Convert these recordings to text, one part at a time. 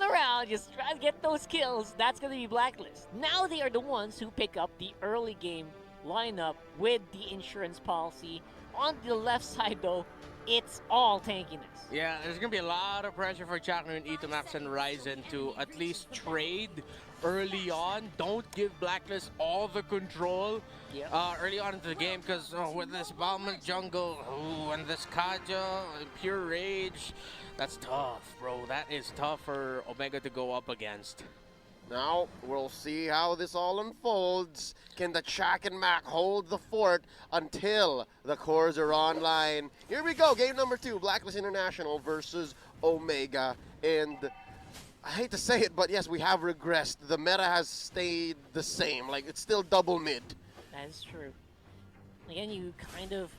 around, just try to get those kills. That's going to be Blacklist. Now they are the ones who pick up the early game lineup with the insurance policy. On the left side, though, it's all tankiness. Yeah, there's going to be a lot of pressure for Chakno and Etomax and Ryzen to at least trade early on. Don't give Blacklist all the control early on into the game, because with this Balmond jungle and this Kaja, pure rage, that's tough, bro. That is tough for Omega to go up against. Now, we'll see how this all unfolds. Can the Chak and Mac hold the fort until the cores are online? Here we go, game number 2, Blacklist International versus Omega. And I hate to say it, but yes, we have regressed. The meta has stayed the same. Like, it's still double mid. That is true. Again, you kind of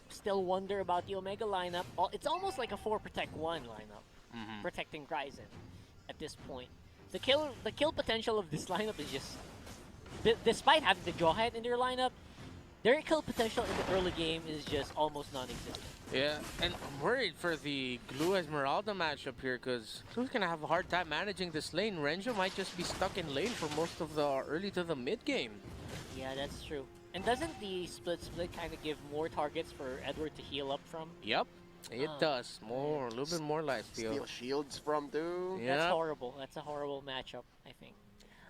still wonder about the Omega lineup. It's almost like a 4-protect-1 lineup, protecting Ryzen at this point. The kill potential of this lineup is just, despite having the Jawhead in their lineup, their kill potential in the early game is just almost non-existent. Yeah, and I'm worried for the Glue Esmeralda matchup here, because Glue's going to have a hard time managing this lane. Renjo might just be stuck in lane for most of the early to the mid game. Yeah, that's true. And doesn't the split kind of give more targets for Edward to heal up from? Yep, it does. A little bit more lifesteal. Steal shields from, too. Yeah. That's horrible. That's a horrible matchup, I think.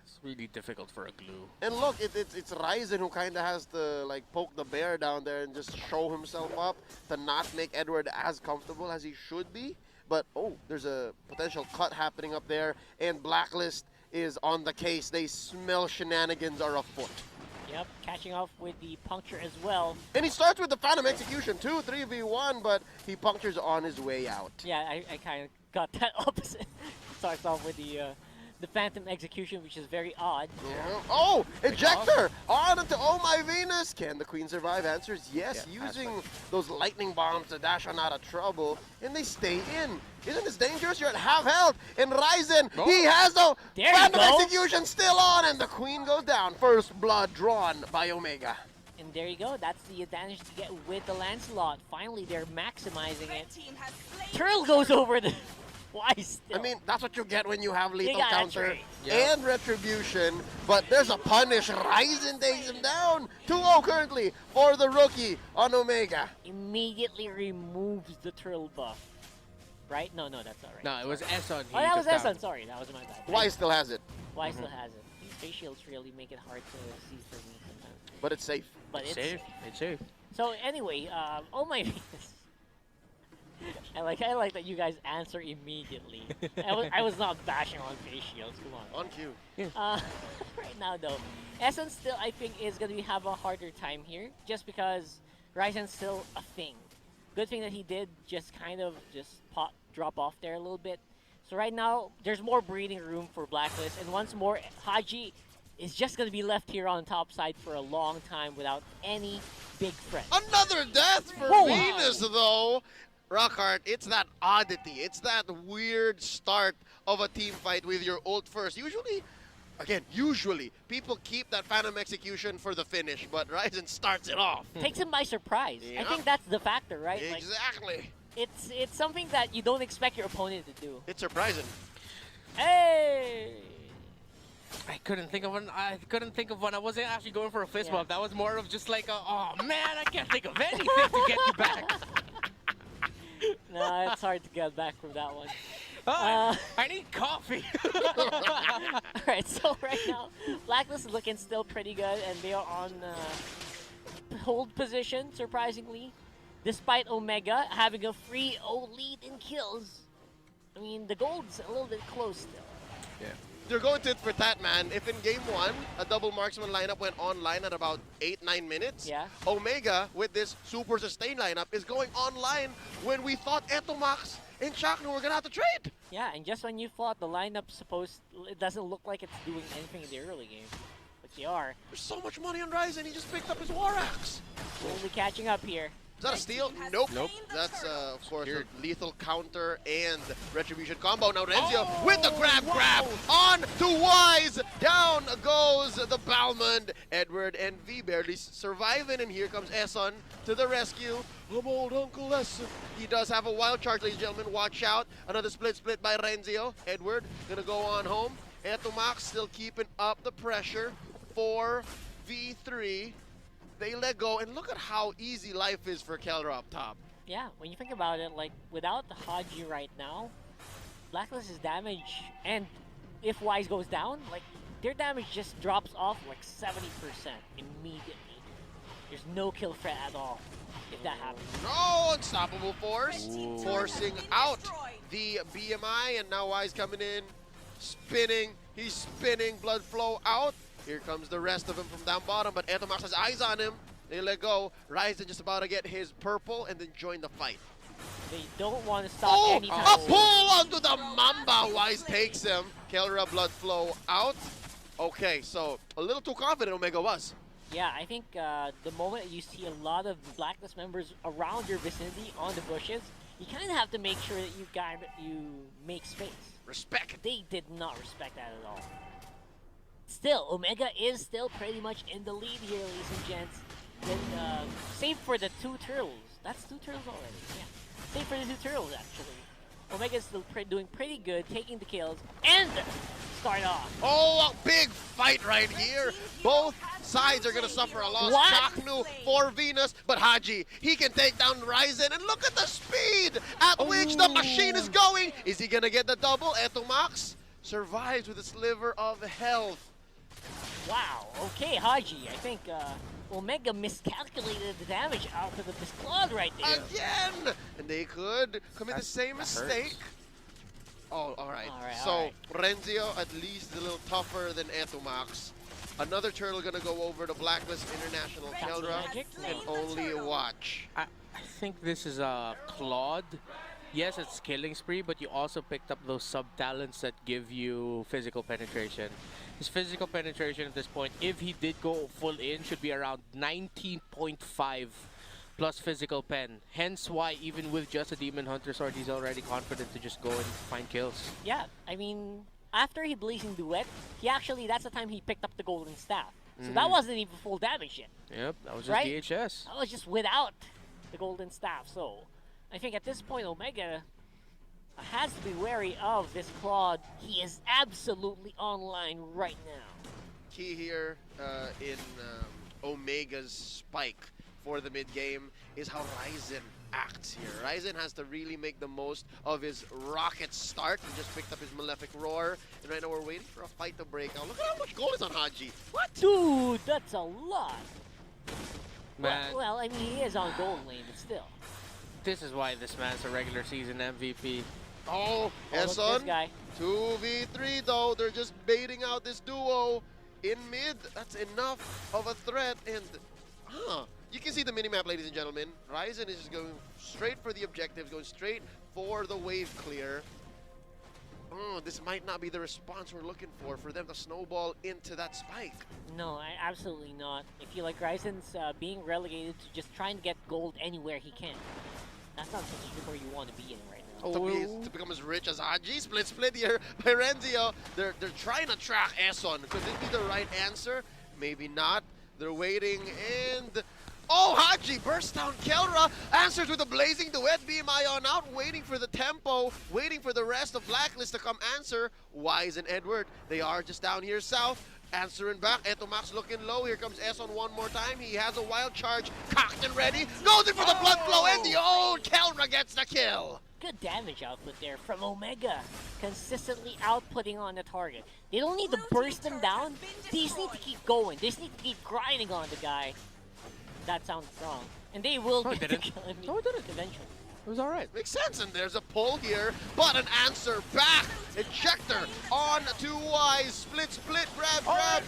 It's really difficult for a Glue. And look, it's Ryzen who kind of has to like poke the bear down there and just show himself up to not make Edward as comfortable as he should be. But, oh, there's a potential cut happening up there, and Blacklist is on the case. They smell shenanigans are afoot. Yep, catching off with the puncture as well. And he starts with the Phantom Execution too, 3v1, but he punctures on his way out. Yeah, I kind of got that opposite. Starts off with the Phantom Execution, which is very odd. Yeah. Oh, ejector! On into Oh My Venus! Can the Queen survive? Answers yes, Yeah, using those lightning bombs to dash on out of trouble, and they stay in. Isn't this dangerous? You're at half health, and Ryzen, he has the Phantom Execution still on, and the Queen goes down. First blood drawn by Omega. And there you go. That's the advantage to get with the Lancelot. Finally, they're maximizing it. Turtle goes over the... Why still? I mean, that's what you get when you have lethal got counter Yeah. and retribution, but there's a punish. Ryzen takes him down. 2-0 currently for the rookie on Omega. Immediately removes the turtle buff. Right? No, that's not right. No, it was Esson. Oh, that was Esson. Sorry, that was my bad. Y still has it, Y still has it. These face shields really make it hard to see for me sometimes. but it's safe. But it's safe. It's safe. So anyway, oh my goodness. I like that you guys answer immediately. I was not bashing on face shields. Come on. On cue. Right now though, Essence still I think is gonna have a harder time here, just because Ryzen's still a thing. Good thing that he did just kind of drop off there a little bit. So right now there's more breathing room for Blacklist, and once more Haji is just gonna be left here on top side for a long time without any big threat. Another death for Whoa. Venus, though. Rockhart, it's that oddity. It's that weird start of a team fight with your ult first. Usually, people keep that Phantom Execution for the finish, but Ryzen starts it off. Takes him by surprise. Yeah. I think that's the factor, right? Exactly. Like, it's something that you don't expect your opponent to do. It's surprising. Hey! I couldn't think of one. I wasn't actually going for a fist bump. That was more of just like a, oh man, I can't think of anything to get you back. No, it's hard to get back from that one. I need coffee. Alright, so right now, Blacklist is looking still pretty good, and they are on hold position, surprisingly. Despite Omega having a 3-0 lead in kills. I mean, the gold's a little bit close still. Yeah. They're going to it for that, man. If in game 1, a double marksman lineup went online at about 8-9 minutes, Omega, with this super sustained lineup, is going online when we thought Etomax and Chakno were going to have to trade. Yeah, and just when you thought the lineup it doesn't look like it's doing anything in the early game. But they are. There's so much money on Ryzen, he just picked up his War Axe. Only catching up here. Is that a steal? Nope. Nope. That's, of course, Secured. a lethal counter and retribution combo. Now Renzio Oh, with the grab. On to Wise. Down goes the Balmond. Edward and V barely surviving, and here comes Esson to the rescue. Of old Uncle Esson. He does have a wild charge, ladies and gentlemen. Watch out. Another split by Renzio. Edward gonna go on home. Etomax still keeping up the pressure. 4v3. They let go, and look at how easy life is for Kelra up top. Yeah, when you think about it, like, without the Haji right now, Blacklist's damage, and if Wise goes down, like, their damage just drops off like 70% immediately. There's no kill threat at all if that happens. No unstoppable force, Ooh. forcing out the BMI, and now Wise coming in, spinning. He's spinning, blood flow out. Here comes the rest of him from down bottom, but Etomax has eyes on him. They let go. Ryzen just about to get his purple and then join the fight. They don't want to stop Oh, anytime a soon. pull onto the Mamba. Wise takes him. Kelra blood flow out. Okay, so a little too confident Omega was. Yeah, I think the moment you see a lot of Blacklist members around your vicinity on the bushes, you kind of have to make sure that you make space. Respect. They did not respect that at all. Still, Omega is still pretty much in the lead here, ladies and gents. Then, save for the 2 turtles. That's 2 turtles already. Yeah, save for the 2 turtles actually. Omega's still doing pretty good, taking the kills and start off. Oh, a big fight right here. Both sides are going to suffer a loss. What? Chaknu for Venus, but Haji, he can take down Ryzen, and look at the speed at which the machine is going. Is he going to get the double? Etomax survives with a sliver of health. Wow, okay, Haji, I think Omega miscalculated the damage out of this Claude right there. Again! And they could commit the same that mistake. hurts. Oh, alright. Alright, So, alright. Renzio at least a little tougher than Etomax. Another turtle gonna go over to Blacklist International. That's Keldra magic. can only watch. I think this is a Claude. Yes, it's killing spree, but you also picked up those sub-talents that give you physical penetration. His physical penetration at this point, if he did go full in, should be around 19.5 plus physical pen. Hence why even with just a Demon Hunter sword, he's already confident to just go and find kills. Yeah, I mean, after he Blazing Duet, that's the time he picked up the Golden Staff. So that wasn't even full damage yet. Yep, that was just Right? DHS. That was just without the Golden Staff. So I think at this point, Omega has to be wary of this Claude. He is absolutely online right now. Key here in Omega's spike for the mid game is how Ryzen acts here. Ryzen has to really make the most of his rocket start. He just picked up his Malefic Roar, and right now we're waiting for a fight to break out. Look at how much gold is on Haji. What? Dude, that's a lot. Man, Well, I mean, he is on gold lane, but still. this is why this man's a regular season MVP. Oh, Oh, look, this Esson. guy. 2v3 though. They're just baiting out this duo in mid. That's enough of a threat. And, you can see the minimap, ladies and gentlemen. Ryzen is just going straight for the objectives, going straight for the wave clear. Oh, this might not be the response we're looking for them to snowball into that spike. No, absolutely not. I feel like Ryzen's being relegated to just trying to get gold anywhere he can. That's not where you want to be in right now. To become as rich as Haji. Split here by Renzio. They're trying to track Esson. Could this be the right answer? Maybe not. They're waiting, and oh, Haji bursts down Kelra, answers with a blazing duet, BMI on out, waiting for the tempo, waiting for the rest of Blacklist to come answer. Wise and Edward, they are just down here south, answering back. Etomax looking low, here comes Esson one more time, he has a wild charge, cocked and ready, goes in for the blood flow, and the old Kelra gets the kill. Good damage output there from Omega. Consistently outputting on the target. They don't need to burst him down. They just need to keep going. They just need to keep grinding on the guy. That sounds wrong. And they will No, it get the didn't. kill No, it didn't. eventually. It was alright. Makes sense, and there's a pull here, but an answer back. Ejector on to Wise, split, grab,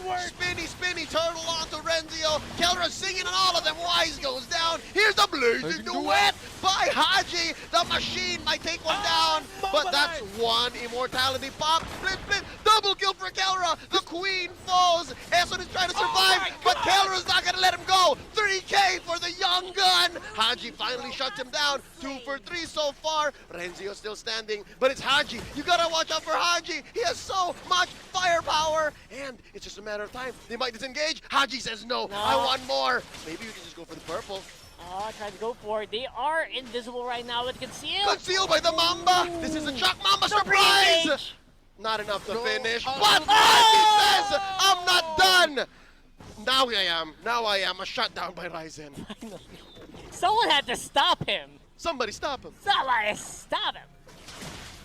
spinny, turtle onto Renzio. Kelra singing on all of them, Wise goes down. Here's the blazing duet by Haji. The machine might take one down, but that's one immortality pop. Split, the Double kill for Kelra. The queen falls. Eson is trying to survive, but Kelra's not going to let him go. 3K for the young gun. Haji finally shuts him down. 2 for 3 so far. Renzio still standing, but it's Haji. You got to watch out for Haji. He has so much firepower, and it's just a matter of time. They might disengage. Haji says no. I want more. Maybe we can just go for the purple. Oh, trying to go for it. They are invisible right now with Conceal. Concealed by the Mamba. This is a Chuck Mamba surprise. Not enough to finish, but Haji says, I'm not done. Now I am. A shutdown by Ryzen. Someone had to stop him. Somebody stop him. Somebody stop him.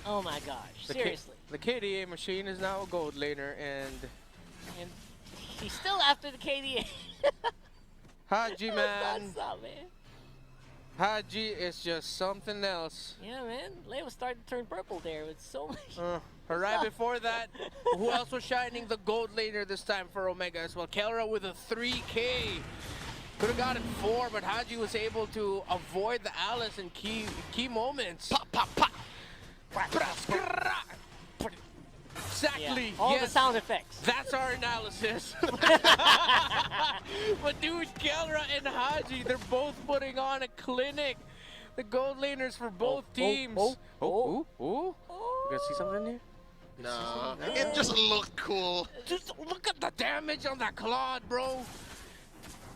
Oh my gosh, seriously. The KDA machine is now a gold laner, and he's still after the KDA. Haji, man. What's up, man? Haji is just something else. Yeah, man. Leo was starting to turn purple there with so much. Right before that, who else was shining? The gold laner this time for Omega as well. Kelra with a 3K. Could have gotten 4, but Haji was able to avoid the Alice in key moments. Pop, pop, pop. Exactly. Yeah. All the sound effects. That's our analysis. But dude, Kelra and Haji, they're both putting on a clinic. The gold laners for both teams. You guys see something here? No, it just looked cool. Just look at the damage on that Claude, bro.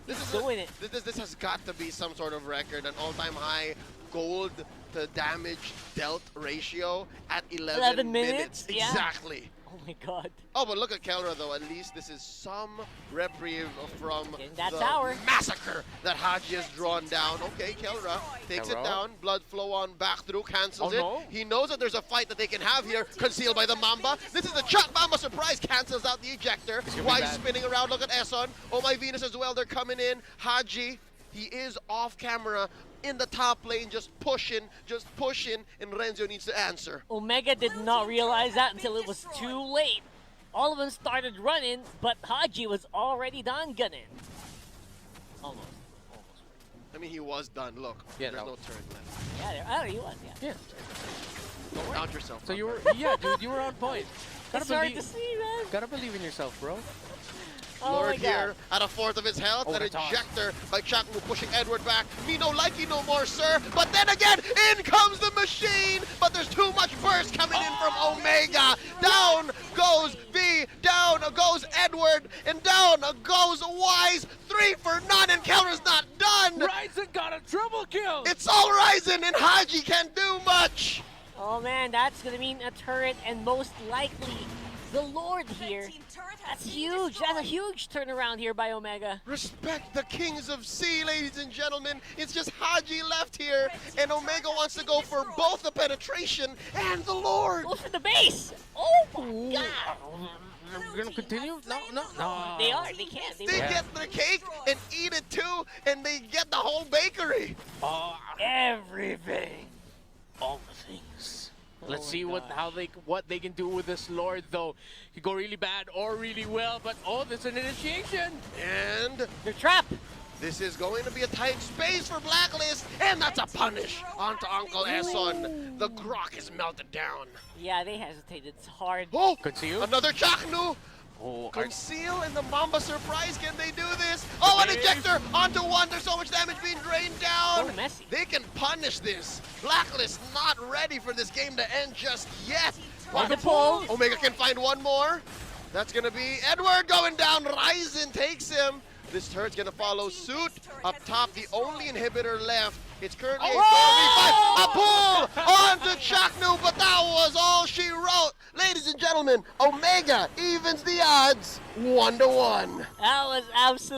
This is doing it. This has got to be some sort of record, an all-time high gold to damage dealt ratio at 11 minutes. Yeah. Exactly. Oh my god. Oh, but look at Kelra though. At least this is some reprieve from that the tower. massacre that Haji has drawn down. Okay, Kelra takes it down. Blood flow on back through, cancels it. No. He knows that there's a fight that they can have here. Concealed by the Mamba. This is the Chuck Mamba surprise. Cancels out the ejector. Wise spinning around. Look at Eson. Oh my Venus as well. They're coming in. Haji, he is off camera in the top lane, just pushing, and Renzio needs to answer. Omega did not realize that until it was too late. All of them started running, but Haji was already done gunning. Almost. I mean, he was done. Look, yeah, there's no turret left. Yeah, he was, yeah. Don't doubt yourself. So you were, dude, you were on point. It's hard to see, man. Gotta believe in yourself, bro. Lord here at a fourth of his health. An ejector by Chakmu pushing Edward back. Me no likey no more, sir. But then again, in comes the machine. But there's too much burst coming in from Omega. Down goes V, down goes Edward, and down goes Wise. 3 for none, and Kelra's not done. Ryzen got a triple kill. It's all Ryzen, and Haji can't do much. Oh man, that's gonna mean a turret, and most likely the Lord here. That's huge. That's a huge turnaround here by Omega. Respect the Kings of Sea, ladies and gentlemen. It's just Haji left here, and Omega wants to go for both the penetration and the Lord. Go for the base. Oh my god. We're gonna continue? No. They are. They can't. They get their cake and eat it too, and they get the whole bakery. Everything. All the things. Let's see what they can do with this Lord, though. He could go really bad or really well, but there's an initiation. And they're trapped. This is going to be a tight space for Blacklist, and that's a punish onto Uncle Eson. The grok is melted down. Yeah, they hesitated. It's hard. Oh, Conceal? Another Chaknu. Conceal and the Mamba surprise. Can they do this? Oh, an ejector onto one. There's so much damage being drained down. So messy. They can punish this. Blacklist not ready for this game to end just yet. Pull. Omega can find one more. That's going to be Edward going down. Ryzen takes him. This turret's going to follow suit. Up top, the only inhibitor left. It's currently a 4v5. A pull onto Chaknu, but that was all she wrote. Ladies and gentlemen, Omega evens the odds 1-1. That was absolutely